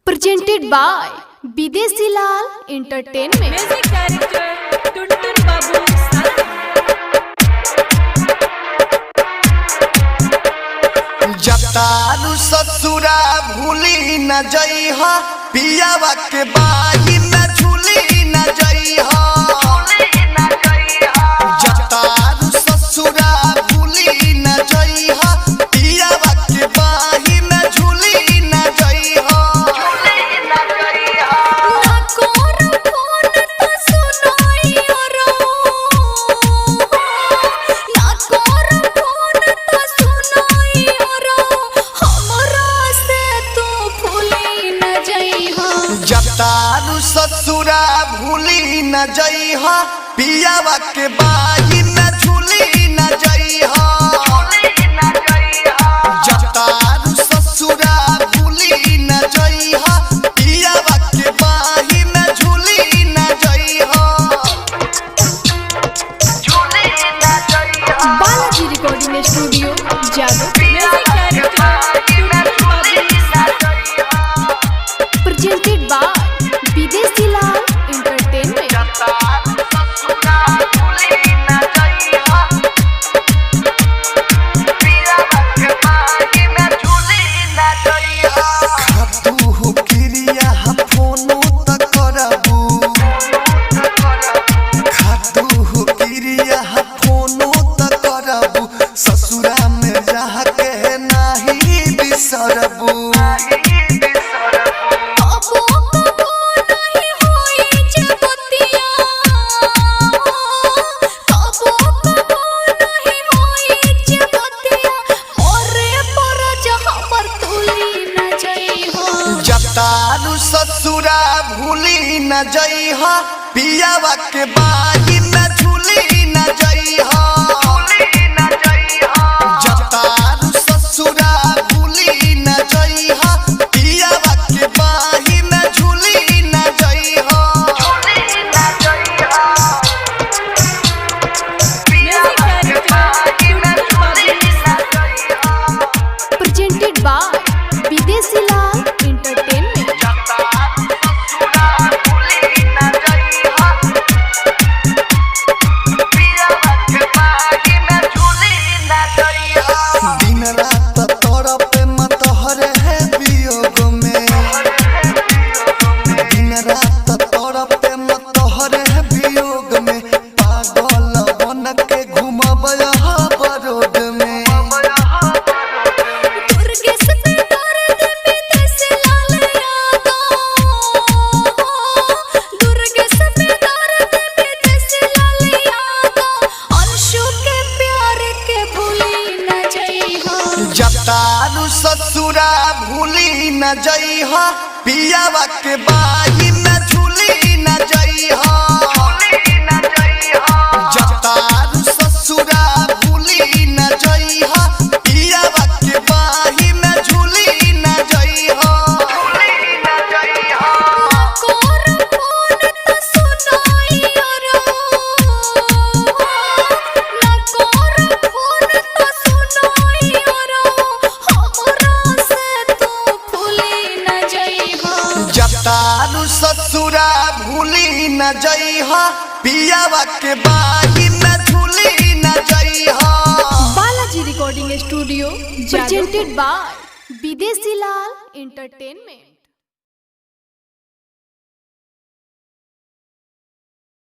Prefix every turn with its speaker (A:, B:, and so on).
A: Presented by Bidesi Lal Entertainment.
B: Music director Tuntun Babu
C: जतारू ससुरा भूली न जइहा पियावा के बाही में झूली न जइहा जतारू ससुरा भूली न जइहा पियावा के बाही में झूली न जइहा जतारू ससुरा भूली न जइहा पियावा के बाही में झूली न जइहा जतारू ससुरा भूली न जइहा पियावा के बाही में झूली न जइहा
A: Balaji recording studio Jadav. Presented by Bidesi Lal Entertainment.
C: खातू हो क्रिया फोनो त करबू खातू हो क्रिया फोनो त करबू ससुरा में रह के नाही बिसरबू जतारू ससुरा भूली न जइहा पियावा के बाही में झूली न जइहा जतारू ससुरा भूली न जइहा पियावा के बाही में झूली न जइहा
A: Presented by Bidesi Lal Entertainment.
C: दिन रात तड़पे मत हरे है वियोग में दिन रात तड़पे मत हरे है वियोग में पागल बन के घूमब बरोड में जतारू ससुरा भूली न जइहा पियावा के बाही में झूली न जइहा जतारू ससुरा भूली न जइहा पियावा के बाही में झूली न जइहा जतारू ससुरा भूली न जइहा पियावा के बाही में झूली न जइहा
A: Balaji recording studio presented by Bidesi Lal Entertainment.